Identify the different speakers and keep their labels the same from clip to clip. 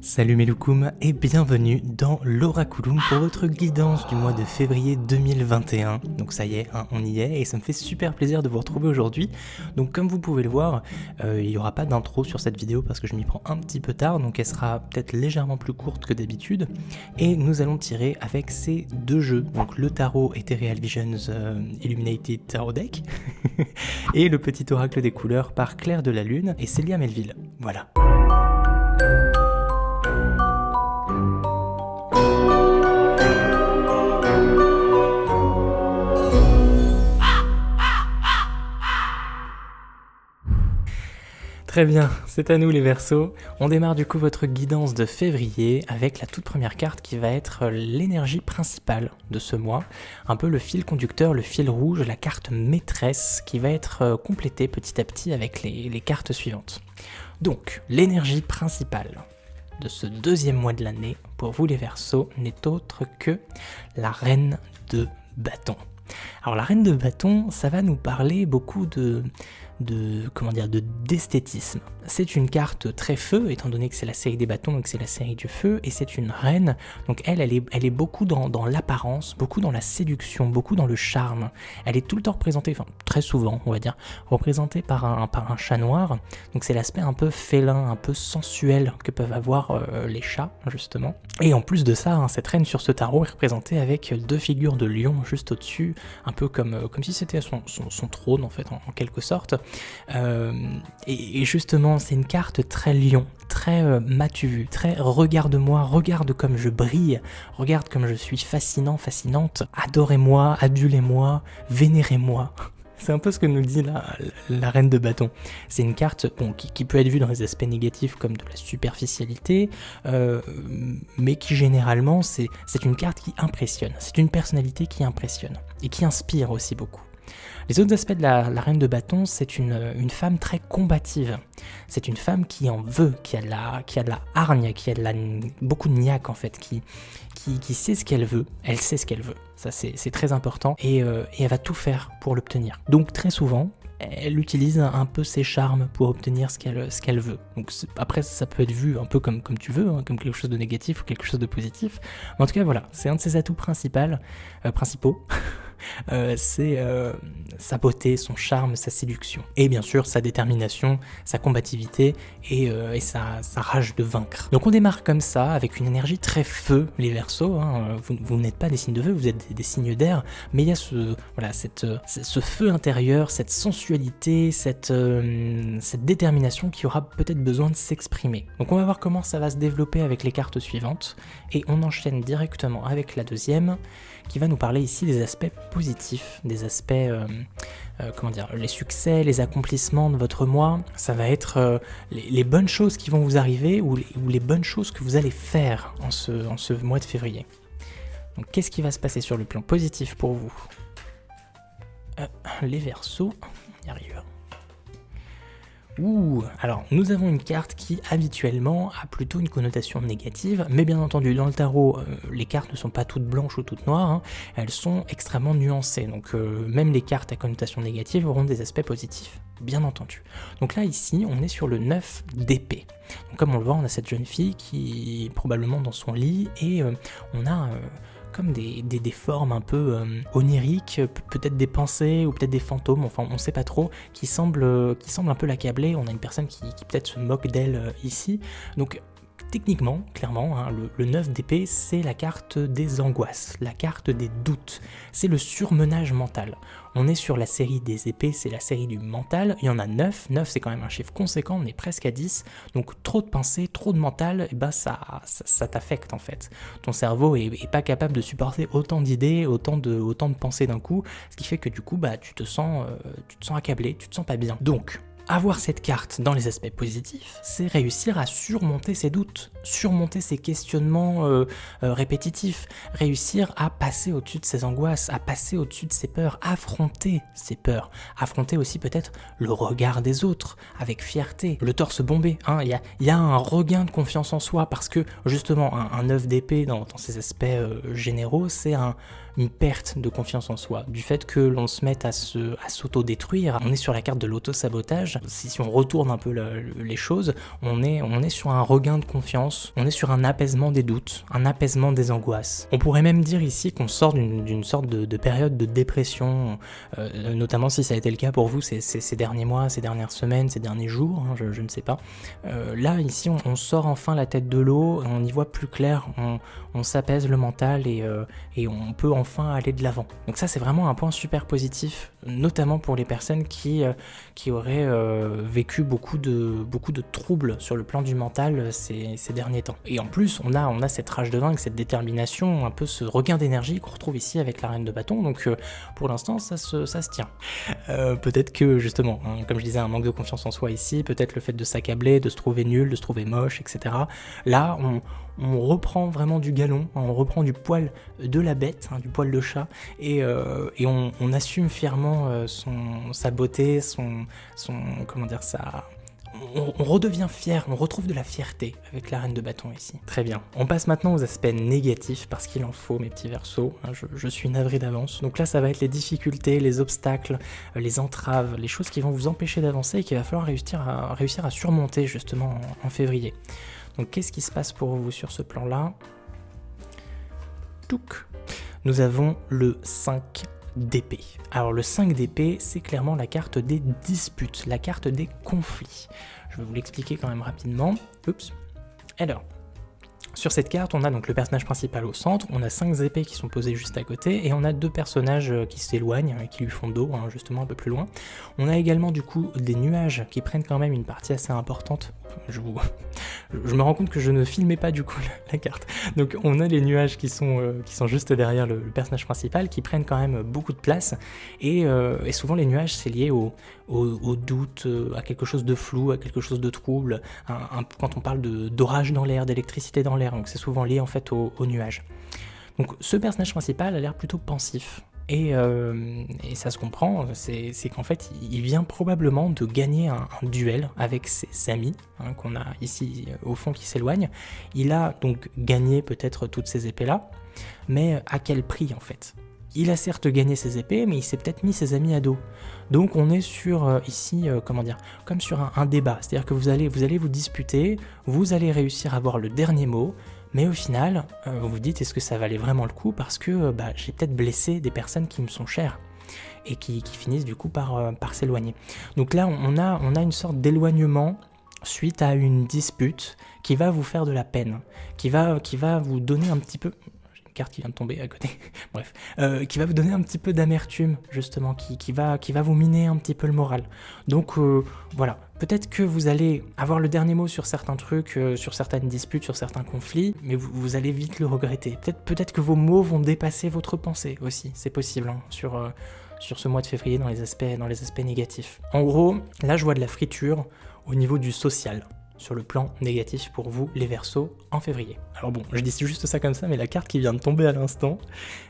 Speaker 1: Salut mes loukoums et bienvenue dans l'Oraculum pour votre guidance du mois de février 2021. Donc ça y est, hein, on y est et ça me fait super plaisir de vous retrouver aujourd'hui. Donc comme vous pouvez le voir, il n'y aura pas d'intro sur cette vidéo parce que je m'y prends un petit peu tard, donc elle sera peut-être légèrement plus courte que d'habitude. Et nous allons tirer avec ces deux jeux, donc le tarot Ethereal Visions Illuminated Tarot Deck et le petit oracle des couleurs par Claire de la Lune et Célia Melville. Voilà. Très bien, c'est à nous les Verseaux. On démarre du coup votre guidance de février avec la toute première carte qui va être l'énergie principale de ce mois. Un peu le fil conducteur, le fil rouge, la carte maîtresse qui va être complétée petit à petit avec les cartes suivantes. Donc, l'énergie principale de ce deuxième mois de l'année pour vous les Verseaux n'est autre que la reine de bâton. Alors la reine de bâton, ça va nous parler beaucoup d'esthétisme. C'est une carte très feu, étant donné que c'est la série des bâtons, donc c'est la série du feu, et c'est une reine, donc elle est beaucoup dans l'apparence, beaucoup dans la séduction, beaucoup dans le charme. Elle est tout le temps représentée, enfin très souvent on va dire, représentée par un chat noir, donc c'est l'aspect un peu félin, un peu sensuel que peuvent avoir les chats justement. Et en plus de ça, hein, cette reine sur ce tarot est représentée avec deux figures de lion juste au-dessus, un peu comme si c'était son trône en fait, en quelque sorte. Et justement, c'est une carte très lion, très m'as-tu vu, très regarde-moi, regarde comme je brille, regarde comme je suis fascinant, fascinante, adorez-moi, adulez-moi, vénérez-moi. C'est un peu ce que nous dit la reine de bâton. C'est une carte qui peut être vue dans les aspects négatifs comme de la superficialité, mais qui généralement, c'est une carte qui impressionne. C'est une personnalité qui impressionne et qui inspire aussi beaucoup. Les autres aspects de la reine de bâton, c'est une femme très combative. C'est une femme qui en veut, qui a de la hargne, qui a beaucoup de niaque en fait, qui sait ce qu'elle veut. Elle sait ce qu'elle veut. Ça c'est très important et elle va tout faire pour l'obtenir. Donc très souvent, elle utilise un peu ses charmes pour obtenir ce qu'elle veut. Donc après, ça peut être vu un peu comme tu veux, hein, comme quelque chose de négatif ou quelque chose de positif. Mais en tout cas, voilà, c'est un de ses atouts principaux. C'est sa beauté, son charme, sa séduction. Et bien sûr, sa détermination, sa combativité et sa rage de vaincre. Donc on démarre comme ça, avec une énergie très feu, les Verseaux. Hein. Vous n'êtes pas des signes de feu, vous êtes des signes d'air, mais il y a ce feu intérieur, cette sensualité, cette détermination qui aura peut-être besoin de s'exprimer. Donc on va voir comment ça va se développer avec les cartes suivantes, et on enchaîne directement avec la deuxième, qui va nous parler ici des aspects positifs, des aspects, les succès, les accomplissements de votre mois. Ça va être les bonnes choses qui vont vous arriver ou les bonnes choses que vous allez faire en ce mois de février. Donc qu'est-ce qui va se passer sur le plan positif pour vous ? Les Verseaux, on y arrive. Alors nous avons une carte qui habituellement a plutôt une connotation négative, mais bien entendu dans le tarot les cartes ne sont pas toutes blanches ou toutes noires, hein, elles sont extrêmement nuancées, donc même les cartes à connotation négative auront des aspects positifs, bien entendu. Donc là ici on est sur le 9 d'épée, donc comme on le voit on a cette jeune fille qui est probablement dans son lit et on a comme des formes un peu oniriques, peut-être des pensées ou peut-être des fantômes, enfin on sait pas trop, qui semblent un peu l'accabler. On a une personne qui peut-être se moque d'elle ici, donc techniquement, clairement, hein, le 9 d'épée, c'est la carte des angoisses, la carte des doutes, c'est le surmenage mental. On est sur la série des épées, c'est la série du mental, il y en a 9, 9 c'est quand même un chiffre conséquent, on est presque à 10, donc trop de pensées, trop de mental, et ça t'affecte en fait. Ton cerveau est pas capable de supporter autant d'idées, autant de pensées d'un coup, ce qui fait que du coup tu te sens accablé, tu te sens pas bien. Donc, avoir cette carte dans les aspects positifs, c'est réussir à surmonter ses doutes, surmonter ses questionnements répétitifs, réussir à passer au-dessus de ses angoisses, à passer au-dessus de ses peurs, affronter ses peurs, affronter aussi peut-être le regard des autres avec fierté, le torse bombé. Hein, il y a un regain de confiance en soi parce que justement un 9 d'épée dans ses aspects généraux, c'est une perte de confiance en soi, du fait que l'on se mette à s'auto-détruire. On est sur la carte de l'auto-sabotage personnage, si on retourne un peu les choses, on est sur un regain de confiance, on est sur un apaisement des doutes, un apaisement des angoisses. On pourrait même dire ici qu'on sort d'une sorte de période de dépression, notamment si ça a été le cas pour vous ces derniers mois, ces dernières semaines, ces derniers jours, hein, je ne sais pas. Là, ici, on sort enfin la tête de l'eau, on y voit plus clair, on s'apaise le mental et on peut enfin aller de l'avant. Donc ça, c'est vraiment un point super positif, notamment pour les personnes qui auraient vécu beaucoup de troubles sur le plan du mental ces derniers temps. Et en plus, on a cette rage de dingue, cette détermination, un peu ce regain d'énergie qu'on retrouve ici avec la reine de bâton, donc pour l'instant, ça se tient. Peut-être que, justement, hein, comme je disais, un manque de confiance en soi ici, peut-être le fait de s'accabler, de se trouver nul, de se trouver moche, etc. Là, on reprend vraiment du galon, on reprend du poil de la bête, hein, du poil de chat, et on assume fièrement sa beauté, comment dire ça. On redevient fier, on retrouve de la fierté avec la reine de bâton ici. Très bien. On passe maintenant aux aspects négatifs, parce qu'il en faut, mes petits Verseaux. Je suis navré d'avance. Donc là, ça va être les difficultés, les obstacles, les entraves, les choses qui vont vous empêcher d'avancer et qu'il va falloir réussir à surmonter justement en février. Donc qu'est-ce qui se passe pour vous sur ce plan-là? Touc. Nous avons le 5 d'épée. Alors le 5 d'épée, c'est clairement la carte des disputes, la carte des conflits. Je vais vous l'expliquer quand même rapidement. Oups. Alors, sur cette carte, on a donc le personnage principal au centre, on a 5 épées qui sont posées juste à côté, et on a 2 personnages qui s'éloignent, qui lui font dos, hein, justement un peu plus loin. On a également du coup des nuages qui prennent quand même une partie assez importante. Je me rends compte que je ne filmais pas du coup la carte. Donc on a les nuages qui sont juste derrière le personnage principal, qui prennent quand même beaucoup de place, et souvent les nuages c'est lié au doute, à quelque chose de flou, à quelque chose de trouble, quand on parle d'orage dans l'air, d'électricité dans l'air, donc c'est souvent lié en fait aux nuages. Donc ce personnage principal a l'air plutôt pensif. Et ça se comprend, c'est qu'en fait il vient probablement de gagner un duel avec ses amis, hein, qu'on a ici au fond qui s'éloignent. Il a donc gagné peut-être toutes ces épées là, mais à quel prix en fait? Il a certes gagné ses épées, mais il s'est peut-être mis ses amis à dos. Donc on est sur ici, comment dire, comme sur un débat, c'est-à-dire que vous allez vous disputer, vous allez réussir à avoir le dernier mot, mais au final, vous vous dites, est-ce que ça valait vraiment le coup, parce que j'ai peut-être blessé des personnes qui me sont chères, et qui finissent du coup par s'éloigner. Donc là, on a une sorte d'éloignement suite à une dispute qui va vous faire de la peine, qui va vous donner un petit peu... carte qui vient de tomber à côté, bref, qui va vous donner un petit peu d'amertume, justement, qui va vous miner un petit peu le moral. Donc voilà, peut-être que vous allez avoir le dernier mot sur certains trucs, sur certaines disputes, sur certains conflits, mais vous allez vite le regretter. Peut-être que vos mots vont dépasser votre pensée aussi, c'est possible, hein, sur ce mois de février dans les aspects négatifs. En gros, là je vois de la friture au niveau du social, sur le plan négatif pour vous, les Verseaux, en février. Alors bon, je dis juste ça comme ça, mais la carte qui vient de tomber à l'instant,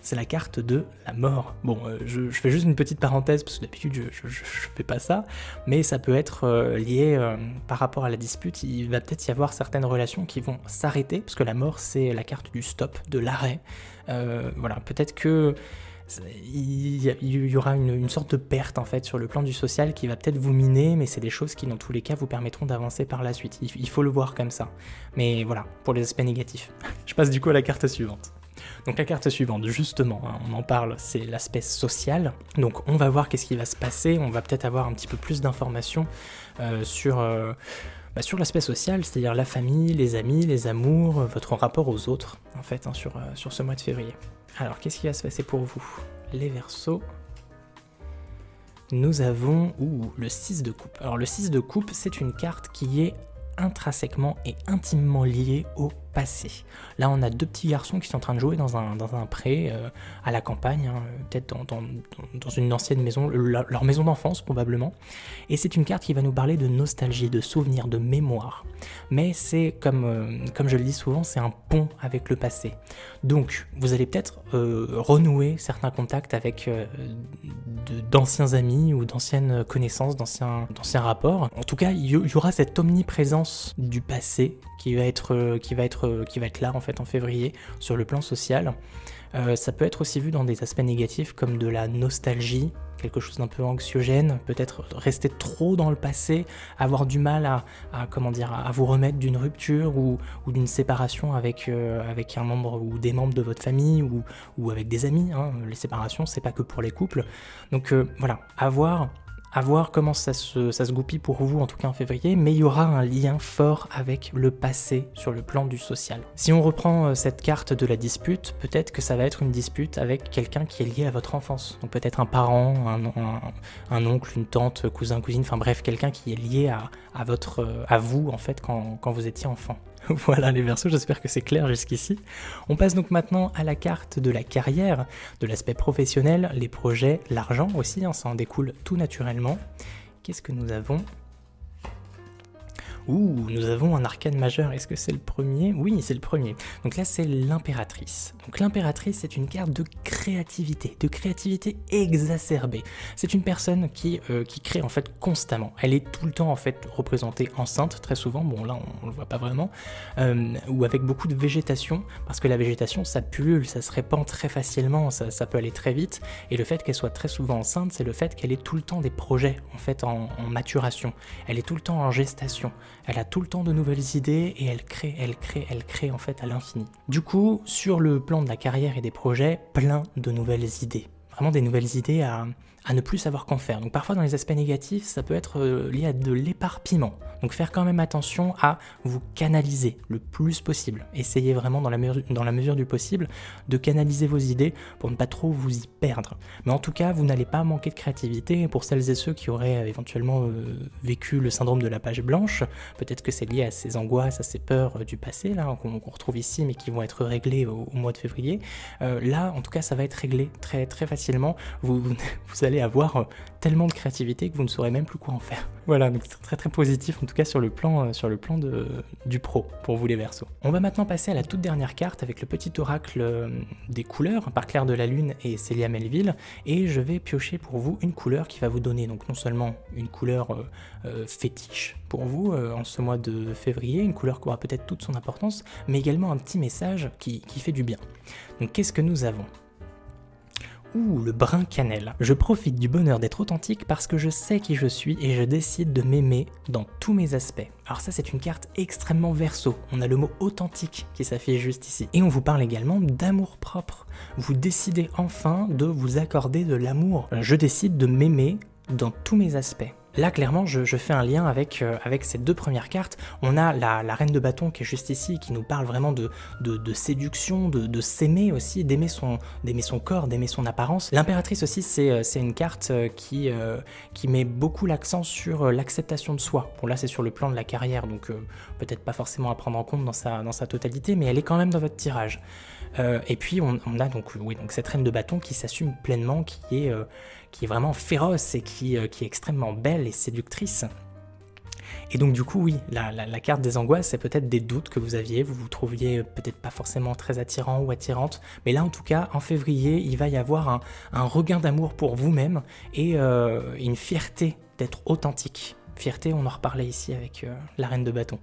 Speaker 1: c'est la carte de la mort. Bon, je fais juste une petite parenthèse, parce que d'habitude, je fais pas ça, mais ça peut être lié par rapport à la dispute. Il va peut-être y avoir certaines relations qui vont s'arrêter, parce que la mort, c'est la carte du stop, de l'arrêt. Voilà, peut-être que il y aura une sorte de perte en fait sur le plan du social qui va peut-être vous miner, mais c'est des choses qui dans tous les cas vous permettront d'avancer par la suite. Il faut le voir comme ça. Mais voilà, pour les aspects négatifs. Je passe du coup à la carte suivante. Donc la carte suivante, justement, hein, on en parle, c'est l'aspect social. Donc on va voir qu'est-ce qui va se passer, on va peut-être avoir un petit peu plus d'informations sur l'aspect social, c'est-à-dire la famille, les amis, les amours, votre rapport aux autres, en fait, hein, sur ce mois de février. Alors, qu'est-ce qui va se passer pour vous, les Verseaux? Nous avons le 6 de coupe. Alors, le 6 de coupe, c'est une carte qui est intrinsèquement et intimement liée au passé. Là, on a 2 petits garçons qui sont en train de jouer dans un pré à la campagne, hein, peut-être dans une ancienne maison, leur maison d'enfance probablement. Et c'est une carte qui va nous parler de nostalgie, de souvenirs, de mémoire. Mais c'est, comme je le dis souvent, c'est un pont avec le passé. Donc, vous allez peut-être renouer certains contacts avec d'anciens amis ou d'anciennes connaissances, d'anciens rapports. En tout cas, il y aura cette omniprésence du passé qui va être qui va être là en fait en février sur le plan social. Ça peut être aussi vu dans des aspects négatifs comme de la nostalgie, quelque chose d'un peu anxiogène, peut-être rester trop dans le passé, avoir du mal à vous remettre d'une rupture ou d'une séparation avec un membre ou des membres de votre famille ou avec des amis. Hein. Les séparations, c'est pas que pour les couples. Donc voilà, à voir comment ça se goupille pour vous, en tout cas en février, mais il y aura un lien fort avec le passé sur le plan du social. Si on reprend cette carte de la dispute, peut-être que ça va être une dispute avec quelqu'un qui est lié à votre enfance. Donc peut-être un parent, un oncle, une tante, cousin, cousine, enfin bref, quelqu'un qui est lié à vous en fait quand vous étiez enfant. Voilà les Verseaux, j'espère que c'est clair jusqu'ici. On passe donc maintenant à la carte de la carrière, de l'aspect professionnel, les projets, l'argent aussi, hein, ça en découle tout naturellement. Qu'est-ce que nous avons ? Nous avons un arcane majeur, est-ce que c'est le premier ? Oui, c'est le premier. Donc là, c'est l'impératrice. Donc l'impératrice, c'est une carte de créativité exacerbée. C'est une personne qui crée en fait constamment. Elle est tout le temps en fait représentée enceinte, très souvent, bon là on le voit pas vraiment, ou avec beaucoup de végétation, parce que la végétation, ça pullule, ça se répand très facilement, ça peut aller très vite, et le fait qu'elle soit très souvent enceinte, c'est le fait qu'elle ait tout le temps des projets en fait en maturation. Elle est tout le temps en gestation. Elle a tout le temps de nouvelles idées et elle crée en fait à l'infini. Du coup, sur le plan de la carrière et des projets, plein de nouvelles idées. Vraiment des nouvelles idées à ne plus savoir qu'en faire. Donc parfois dans les aspects négatifs, ça peut être lié à de l'éparpillement. Donc faire quand même attention à vous canaliser le plus possible. Essayez vraiment dans la mesure du possible de canaliser vos idées pour ne pas trop vous y perdre. Mais en tout cas, vous n'allez pas manquer de créativité. Pour celles et ceux qui auraient éventuellement vécu le syndrome de la page blanche, peut-être que c'est lié à ces angoisses, à ces peurs du passé là qu'on retrouve ici, mais qui vont être réglées au mois de février. Là, en tout cas, ça va être réglé très très facilement. Vous allez avoir tellement de créativité que vous ne saurez même plus quoi en faire. Voilà, donc c'est très très positif en tout cas sur le plan du pro pour vous les Verseaux. On va maintenant passer à la toute dernière carte avec le petit oracle des couleurs par Claire de la Lune et Célia Melville, et je vais piocher pour vous une couleur qui va vous donner donc non seulement une couleur fétiche pour vous en ce mois de février, une couleur qui aura peut-être toute son importance, mais également un petit message qui fait du bien. Donc qu'est-ce que nous avons ? Le brun cannelle. Je profite du bonheur d'être authentique parce que je sais qui je suis et je décide de m'aimer dans tous mes aspects. Alors ça, c'est une carte extrêmement Verseau. On a le mot authentique qui s'affiche juste ici. Et on vous parle également d'amour propre. Vous décidez enfin de vous accorder de l'amour. Je décide de m'aimer dans tous mes aspects. Là, clairement, je fais un lien avec ces deux premières cartes. On a la reine de bâton qui est juste ici, qui nous parle vraiment de séduction, de s'aimer aussi, d'aimer son corps, d'aimer son apparence. L'impératrice aussi, c'est une carte qui met beaucoup l'accent sur l'acceptation de soi. Bon, là, c'est sur le plan de la carrière, donc peut-être pas forcément à prendre en compte dans sa totalité, mais elle est quand même dans votre tirage. Et puis, on a donc cette reine de bâton qui s'assume pleinement, qui est vraiment féroce et qui est extrêmement belle et séductrice. Et donc du coup, oui, la carte des angoisses, c'est peut-être des doutes que vous aviez, vous vous trouviez peut-être pas forcément très attirant ou attirante, mais là en tout cas, en février, il va y avoir un regain d'amour pour vous-même et une fierté d'être authentique. Fierté, on en reparlait ici avec la reine de bâton.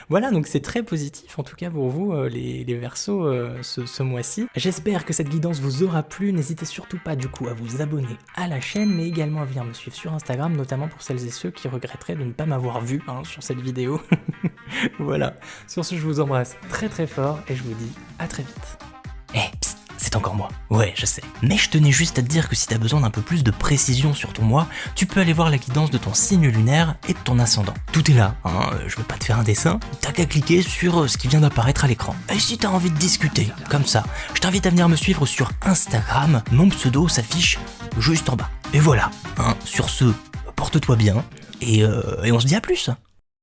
Speaker 1: Voilà, donc c'est très positif en tout cas pour vous les Verseaux ce mois-ci. J'espère que cette guidance vous aura plu, n'hésitez surtout pas du coup à vous abonner à la chaîne, mais également à venir me suivre sur Instagram, notamment pour celles et ceux qui regretteraient de ne pas m'avoir vu sur cette vidéo. Voilà, sur ce je vous embrasse très très fort et je vous dis à très vite. Psst, c'est encore moi. Ouais, je sais. Mais je tenais juste à te dire que si t'as besoin d'un peu plus de précision sur ton mois, tu peux aller voir la guidance de ton signe lunaire et de ton ascendant. Tout est là, je vais pas te faire un dessin, t'as qu'à cliquer sur ce qui vient d'apparaître à l'écran. Et si t'as envie de discuter, comme ça, je t'invite à venir me suivre sur Instagram, mon pseudo s'affiche juste en bas. Et voilà, sur ce, porte-toi bien, et on se dit à plus.